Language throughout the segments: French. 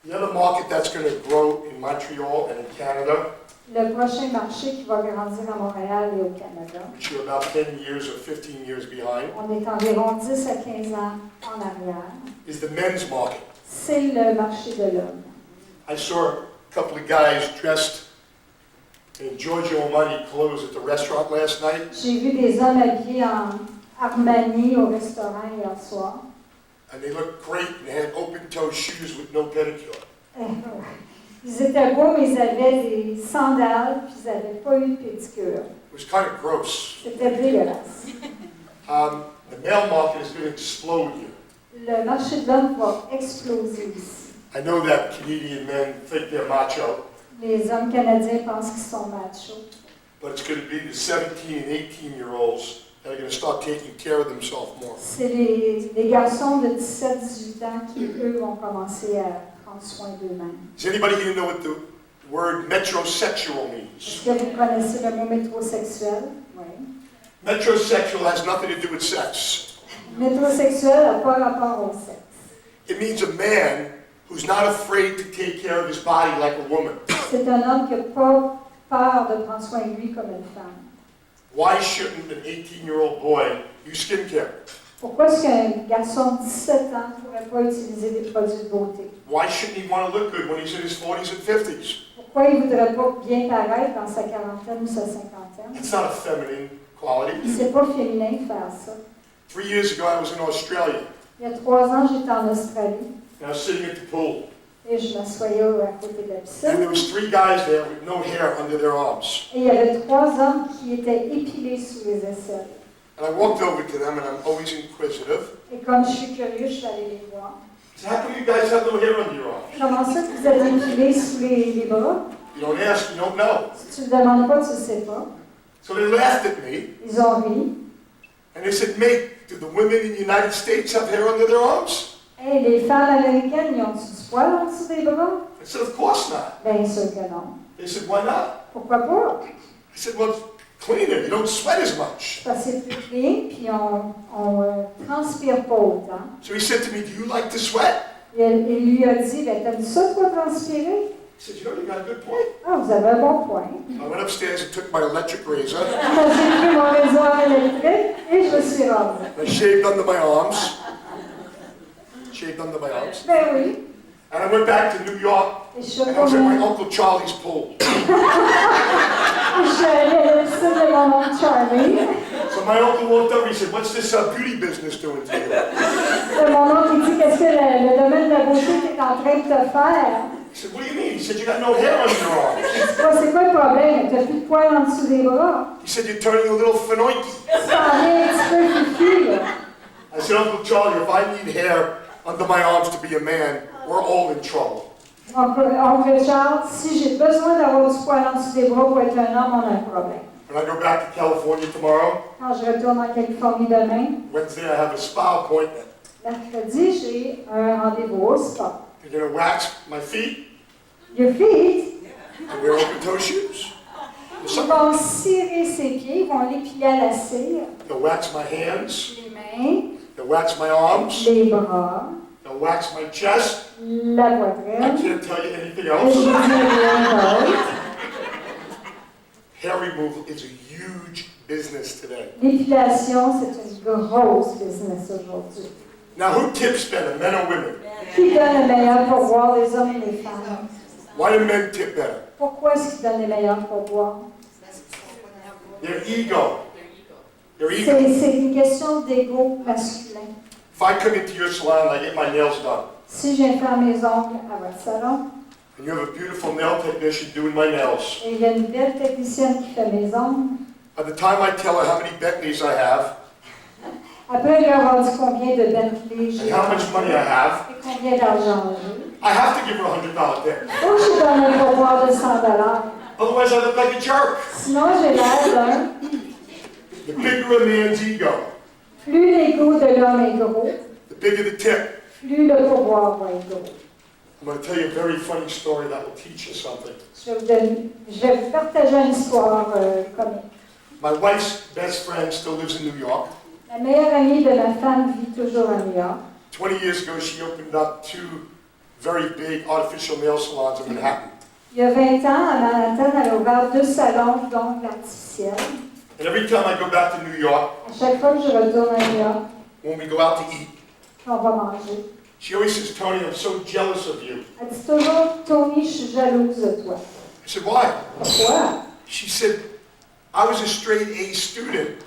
The other market that's going to grow in Montreal and in Canada, Le prochain marché qui va grandir à Montréal et au Canada, which you're about 10 years or 15 years behind, on est environ 10 à 15 ans en arrière, is the men's market. c'est le marché de l'homme. I saw a couple of guys dressed in Giorgio Armani clothes at the restaurant last night. J'ai vu des hommes habillés en Armani au restaurant hier soir. And they looked great and they had open-toe shoes with no pedicure. Ils étaient beaux, mais ils avaient des sandales, puis ils n'avaient pas eu de pédicure. It was kind of gross. C'était dégueulasse. The male market is going to explode here. Le marché de l'homme va exploser ici. I know that Canadian men think they're macho, Les hommes canadiens pensent qu'ils sont machos. but it's going to be the 17 and 18-year-olds that are going to start taking care of themselves more. C'est les garçons de 17-18 ans qui, eux, vont commencer à prendre soin d'eux-mêmes. Does anybody here know what the word metrosexual means? Est-ce que vous connaissez le mot métrosexuel? Oui. Metrosexual has nothing to do with sex. Métrosexuel n'a pas rapport au sexe. It means a man who's not afraid to take care of his body like a woman. C'est un homme qui n'a pas peur de prendre soin de lui comme une femme. Why shouldn't an 18-year-old boy use skincare? Pourquoi est-ce qu'un garçon de 17 ans ne pourrait pas utiliser des produits de beauté? Why shouldn't he want to look good when he's in his 40s and 50s? Pourquoi il ne voudrait pas bien paraître dans sa quarantaine ou sa cinquantaine? It's not a feminine quality. C'est pas féminin de faire ça. 3 years ago, I was in Australia, Il y a 3 ans, j'étais en Australie and I was sitting at the pool, et je m'assoyais à côté de la and piscine. there was 3 guys there with no hair under their arms. Et il y avait 3 hommes qui étaient épilés sous les aisselles. And I walked over to them, and I'm always inquisitive. Et comme je suis curieux, je suis allée les voir. I said, how come you guys have no hair under your arms? Comment ça que vous êtes épilés sous les bras? You don't ask, you don't know. Si tu ne demandes pas, tu ne sais pas. So they laughed at me, Ils ont ri. and they said, mate, do the women in the United States have hair under their arms? Hey, les femmes américaines, ils ont du poil en dessous des bras? I said, of course not. Bien sûr que non. They said, why not? Pourquoi pas? I said, well, it's cleaner, you don't sweat as much. Parce que c'est plus clean, puis on transpire pas autant. So he said to me, do you like to sweat? Il lui a dit, ben, t'aimes ça, toi, transpirer? I said, you know, you got a good point. Ah, vous avez un bon point. I went upstairs and took my electric razor. J'ai pris mon rasoir électrique et je me suis rendue. I shaved under my arms. Shaved under my arms. Ben oui. And I went back to New York, Et je suis and I was at my retournée. Uncle Charlie's pool. Je suis allée à la piscine de mon oncle Charlie. So my uncle walked over, he said, what's this beauty business doing to you? Et mon oncle il dit, qu'est-ce que le domaine de la beauté est en train de te faire? He said, what do you mean? He said, you got no hair under your arms. C'est quoi le problème? Tu n'as plus de poils en dessous des bras. He said, you're turning a little finoiki. Ça en vient un petit peu fifu, là. I said, Uncle Charlie, if I need hair under my arms to be a man, we're all in trouble. Oncle Charles, si j'ai besoin d'avoir du poil en dessous des bras pour être un homme, on a un problème. When I go back to California tomorrow, Quand je retourne en Californie demain, Wednesday I have a spa appointment. mercredi, j'ai un rendez-vous au spa. They're going to wax my feet Your feet, and wear open-toe shoes. ils vont cirer ses pieds, ils vont l'épiler à la cire, They'll wax my hands. les mains, They'll wax my arms. les bras, They'll wax my chest. la I poitrine, can't tell you anything et je else. dis rien d'autre. Hair removal is a huge business today. L'épilation, c'est une grosse business aujourd'hui. Now, who tips better, men or women? Qui donne le meilleur pourboire, les hommes et les femmes? Why do men tip better? Pourquoi est-ce qu'ils donnent les meilleurs pourboires? Their ego. Their ego. C'est une question d'ego masculin. If I come into your salon and I get my nails done, Si je viens faire mes ongles à votre salon, and you have a beautiful nail technician doing my nails, et il y a une belle technicienne qui fait mes ongles, by the time I tell her how many Bentleys I have, après elle leur a dit combien de Bentley j'ai and how much money I have, et combien d'argent j'ai. I have to give her a $100 tip. Faut que je donne un pourboire de 100 $. Otherwise, I look like a jerk. Sinon, j'ai l'air d'un. The bigger a man's ego, Plus l'ego de l'homme est gros, the bigger the tip. plus le pourboire va être gros. I'm going to tell you a very funny story that will teach you something. Je vais vous partager une histoire comique. My wife's best friend still lives in New York. La meilleure amie de ma femme vit toujours à New York. 20 years ago, she opened up 2 very big artificial nail salons in Manhattan. Il y a 20 ans, à Manhattan, elle a ouvert 2 salons d'ongles artificiels. And every time I go back to New York, À chaque fois que je retourne à New York, when we go out to eat, on va manger. she always says, Tony, I'm so jealous of you. Elle dit toujours, Tony, je suis jalouse de toi. I said, why? Pourquoi? She said, I was a straight A student,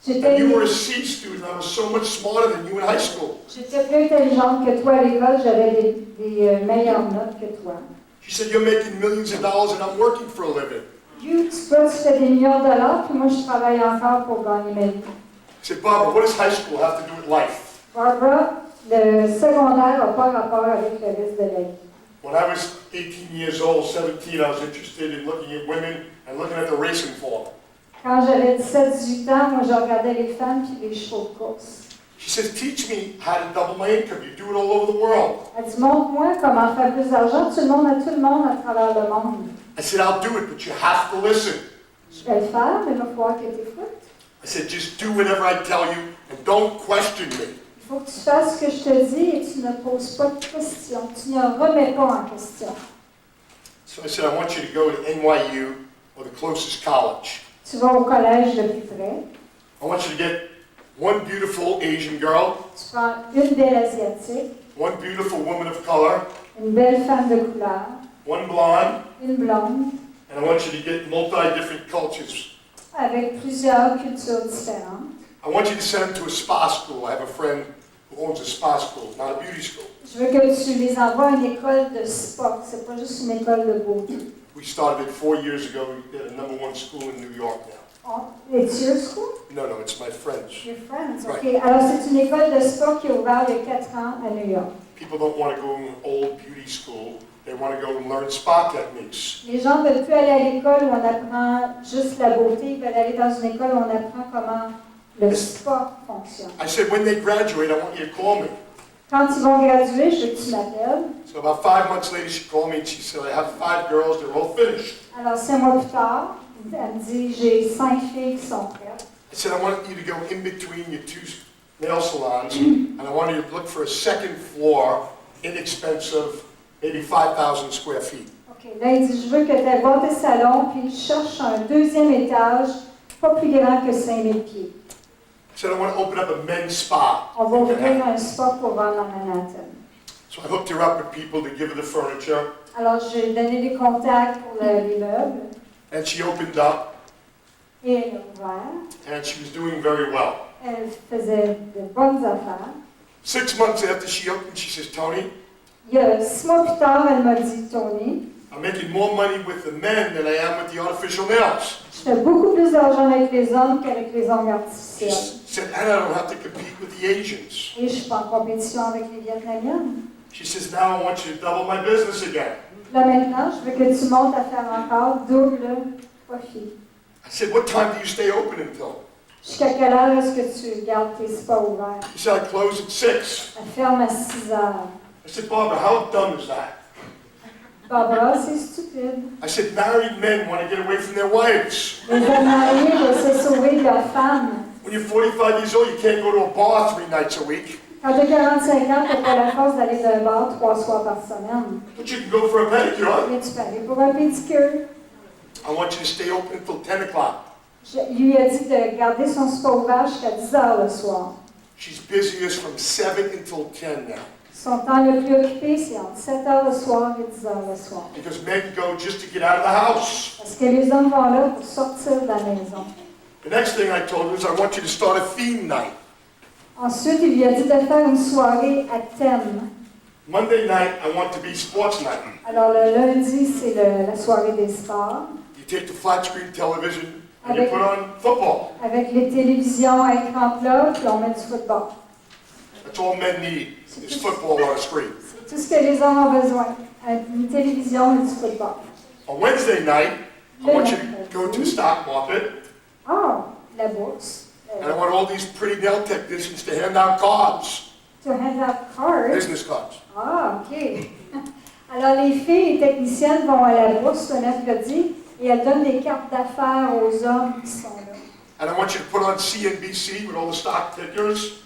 J'étais and you were a C student. I was so much smarter than you in high school. j'étais plus intelligente que toi à l'école, j'avais des meilleures notes que toi. She said, you're making millions of dollars and I'm working for a living. Toi, tu fais des millions de dollars, puis moi, je travaille encore pour gagner ma vie. I said, Barbara, what does high school have to do with life? Barbara, le secondaire n'a pas rapport avec le reste de la vie. When I was 18 years old, 17, I was interested in looking at women and looking at the racing form. Quand j'avais 17-18 ans, moi, je regardais les femmes puis les chevaux de course. She says, teach me how to double my income. You do it all over the world. Elle dit, montre-moi comment faire plus d'argent. Tu le montres à tout le monde à travers le monde. I said, I'll do it, but you have to listen. Je vais le faire, mais il va falloir que tu écoutes. I said, just do whatever I tell you and don't question me. Il faut que tu fasses ce que je te dis et tu ne poses pas de questions. Tu ne remets pas en question. So I said, I want you to go to NYU or the closest college. Tu vas au collège le plus près. I want you to get one beautiful Asian girl, Tu prends une belle asiatique, one beautiful woman of color, une belle femme de couleur, one blonde, une blonde, and I want you to get multi-different cultures. avec plusieurs cultures différentes. I want you to send them to a spa school. I have a friend who owns a spa school, not a beauty school. Je veux que tu les envoies à une école de sport. C'est pas juste une école de beauté. We started it 4 years ago. We're a #1 school in New York now. It's your school? No, it's my friend's. Your friends. Right. OK. Alors, c'est une école de sport qui est ouverte il y a 4 ans à New York. People don't want to go to an old beauty school. They want to go and learn spa techniques. Les gens ne veulent plus aller à l'école où on apprend juste la beauté. Ils veulent aller dans une école où on apprend comment le sport fonctionne. I said, when they graduate, I want you to call me. Quand ils vont graduer, je veux que tu m'appelles. So about 5 months later, she called me and she said, I have 5 girls. They're all finished. Alors, 5 mois plus tard, elle me dit, j'ai 5 filles qui sont prêtes. I said, I want you to go in between your 2 nail salons, and I want you to look for a second floor, inexpensive, maybe 5,000 square feet. OK. Là, il dit, je veux que tu ailles voir tes salons, puis je cherche un 2e étage, pas plus grand que 5000 pieds. I said, I want to open up a men's spa. On va ouvrir un spa pour vendre à Manhattan. So I hooked her up with people to give her the furniture, Alors, j'ai donné des contacts pour les meubles, and she opened up, et elle a ouvert. and she was doing very well. Elle faisait de bonnes affaires. 6 months after she opened, she says, Tony, Il y a 6 mois plus tard, elle m'a dit, Tony, I'm making more money with the men than I am with the artificial nails. je fais beaucoup plus d'argent avec les hommes qu'avec les ongles She artificiels. said, and I don't have to compete with the Asians. Et je suis pas en compétition avec les Vietnamiennes. She says, now I want you to double my business again. Là maintenant, je veux que tu montes à faire encore double profit. I said, what time do you stay open until? Jusqu'à quelle heure est-ce que tu gardes tes spas ouverts? She said, I close at 6. Elle ferme à 6 heures. I said, Barbara, how dumb is that? Barbara, c'est stupide. I said, married men want to get away from their wives. Les hommes mariés veulent se sauver de leur femme. When you're 45 years old, you can't go to a bar 3 nights a week. Quand tu as 45 ans, tu n'as pas la force d'aller d'un bar 3 soirs par semaine. But you can go for a pedicure. Mais tu peux aller pour un pédicure. I want you to stay open until 10 o'clock. Je lui ai dit de garder son spa ouvert jusqu'à 10 heures le soir. She's busiest from 7 until 10 now. Son temps le plus occupé, c'est entre 7 heures le soir et 10 heures le soir. Because men go just to get out of the house. Parce que les hommes vont là pour sortir de la maison. The next thing I told her is I want you to start a theme night. Ensuite, il lui a dit de faire une soirée à thème. Monday night, I want to be sports night. Alors le lundi, c'est la soirée des sports. You take the flat screen television and you put on football. Avec les télévisions à écran plat, puis on met du football. That's all men need is football on a screen. C'est tout ce que les hommes ont besoin. Une télévision et du football. On Wednesday night, I want you to go to the stock market, Ah, la bourse. and I want all these pretty nail technicians to hand out cards, To hand out cards. business cards. Ah, OK. Alors, les filles et techniciennes vont à la bourse le mercredi et elles donnent des cartes d'affaires aux hommes qui sont là. And I want you to put on CNBC with all the stock tickers.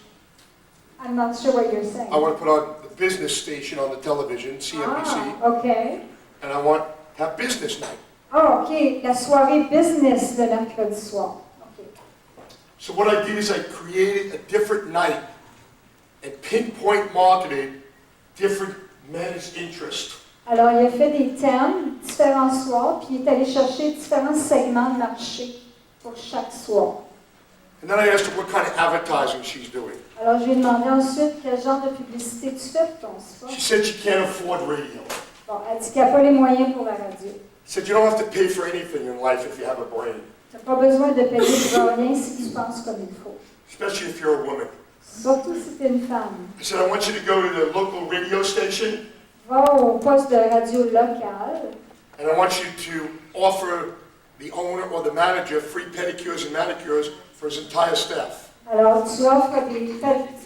I'm not sure what you're saying. I want to put on the business station on the television, CNBC, Ah, OK. and I want to have business night. Ah, OK. La soirée business le mercredi soir. OK. So what I did is I created a different night and pinpoint marketed different men's interests. Alors, il a fait des thèmes, différents soirs, puis il est allé chercher différents segments de marché pour chaque soir. And then I asked her what kind of advertising she's doing. Alors, je lui ai demandé ensuite quel genre de publicité tu fais pour ton spot. She said she can't afford radio. Bon, elle dit qu'elle n'a pas les moyens pour la radio. She said you don't have to pay for anything in life if you have a brain, Tu n'as pas besoin de payer pour rien si tu penses comme il faut. especially if you're a woman. Surtout si tu es une femme. I said I want you to go to the local radio station Va au poste de radio local and I want you to offer the owner or the manager free pedicures and manicures for his entire staff. Alors, tu offres des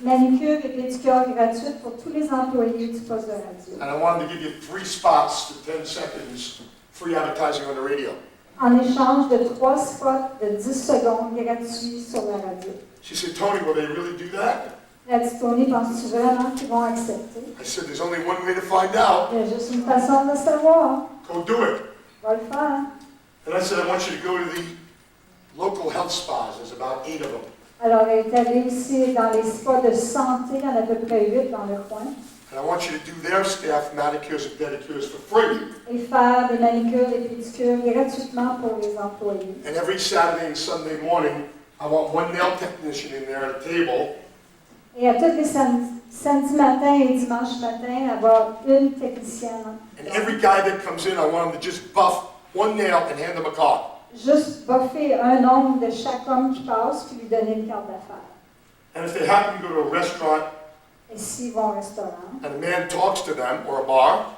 manicures et pédicures gratuites pour tous les employés du poste de radio. And I wanted to give you 3 spots for 10 seconds, free advertising on the radio. En échange de 3 spots de 10 secondes gratuits sur la radio. She said, Tony, will they really do that? Elle a dit, Tony, penses-tu vraiment qu'ils vont accepter? I said, there's only one way to find out. Il y a juste une façon de savoir. Go do it. Va le faire. And I said, I want you to go to the local health spas. There's about 8 of them. Alors, elle est allée aussi dans les spas de santé, il y en a à peu près 8 dans le coin, And I want you to do their staff manicures and pedicures for free. et faire des manicures et pédicures gratuitement pour les employés. And every Saturday and Sunday morning, I want one nail technician in there at a table. Et à tous les samedis matin et dimanche matin, avoir une technicienne. And every guy that comes in, I want him to just buff one nail and hand them a card. Juste buffer un nombre de chaque homme qui passe, puis lui donner une carte d'affaires. And if they happen to go to a restaurant Et s'ils vont au restaurant, and a man talks to them or a bar,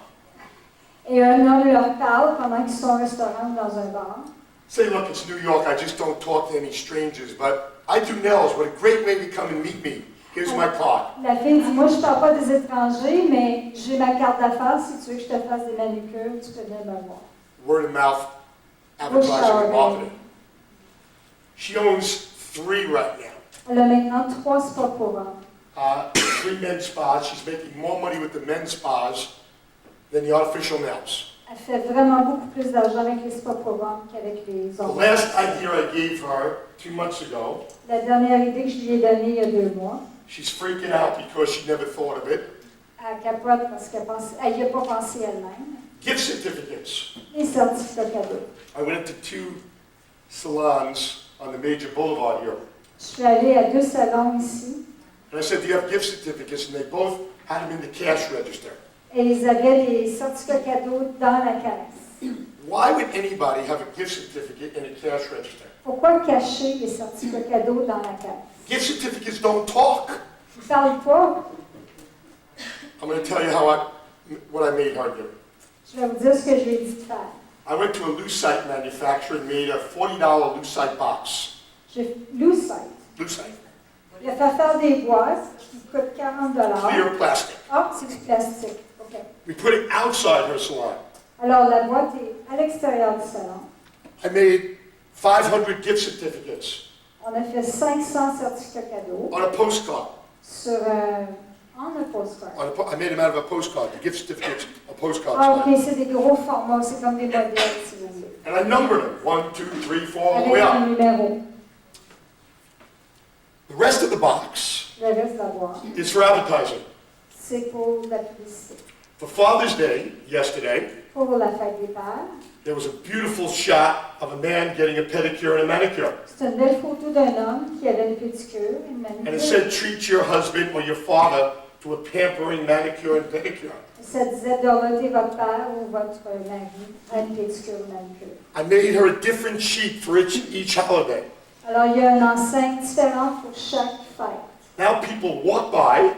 et un homme leur parle pendant qu'ils sont au restaurant ou dans un bar, say, look, it's New York, I just don't talk to any strangers, but I do nails. What a great way to come and meet me. Here's my card. la fille dit, moi je ne parle pas des étrangers, mais j'ai ma carte d'affaires, si tu veux que je te fasse des manicures, tu peux venir me voir. Word of mouth advertising and marketing. She owns 3 right now. Elle a maintenant 3 spas pour hommes. 3 men's spas. She's making more money with the men's spas than the artificial nails. Elle fait vraiment beaucoup plus d'argent avec les spas pour hommes qu'avec les The autres. last idea I gave her 2 months ago, La dernière idée que je lui ai donnée il y a 2 mois, she's freaking out because she never thought of it. elle capote parce qu'elle n'y a pas pensé elle-même. Gift certificates. Les certificats cadeaux. I went into 2 salons on the major boulevard here. Je suis allée à 2 salons ici And I said, do you have gift certificates? And they both had them in the cash register. et ils avaient des certificats cadeaux dans la caisse. Why would anybody have a gift certificate in a cash register? Pourquoi cacher les certificats cadeaux dans la caisse? Gift certificates don't talk. Ils ne parlent pas. I'm going to tell you what I made her do. Je vais vous dire ce que je lui ai dit de faire. I went to a lucite manufacturer and made a $40 lucite box. J'ai Lucite. Lucite. Il a fait faire des boîtes qui coûtent 40 Clear plastic. Ah, c'est du plastique. OK. We put it outside her salon. Alors, la boîte est à l'extérieur du salon. I made 500 gift certificates On a fait 500 certificats cadeaux on a postcard. sur en un postcard. I made them out of a postcard. The gift certificates, a postcard Ah, size. OK, c'est des gros formats. C'est comme des modèles, si vous voulez. And I numbered them, 1, 2, 3, 4, all the Avec way un up. numéro. The rest of the box Le reste de la boîte, is for advertising. c'est pour la publicité. For Father's Day, yesterday, Pour la fête des pères, there was a beautiful shot of a man getting a pedicure and a manicure. c'est une belle photo d'un homme qui avait une pédicure, une And it manicure. said, treat your husband or your father to a pampering manicure and pedicure. Ça disait d'horloter votre père ou votre mari à une pédicure ou manicure. I made her a different sheet for each holiday. Alors, il y a une enseigne différente pour chaque fête. Now people walk by,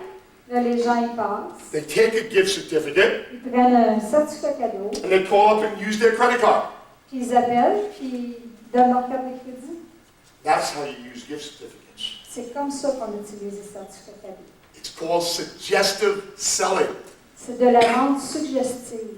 Là, les gens y passent, they take a gift certificate, ils prennent un certificat cadeau, and they call up and use their credit card. puis ils appellent, puis ils donnent leur carte de crédit. That's how you use gift certificates. C'est comme ça qu'on utilise les certificats cadeaux. It's called suggestive selling. C'est de la vente suggestive.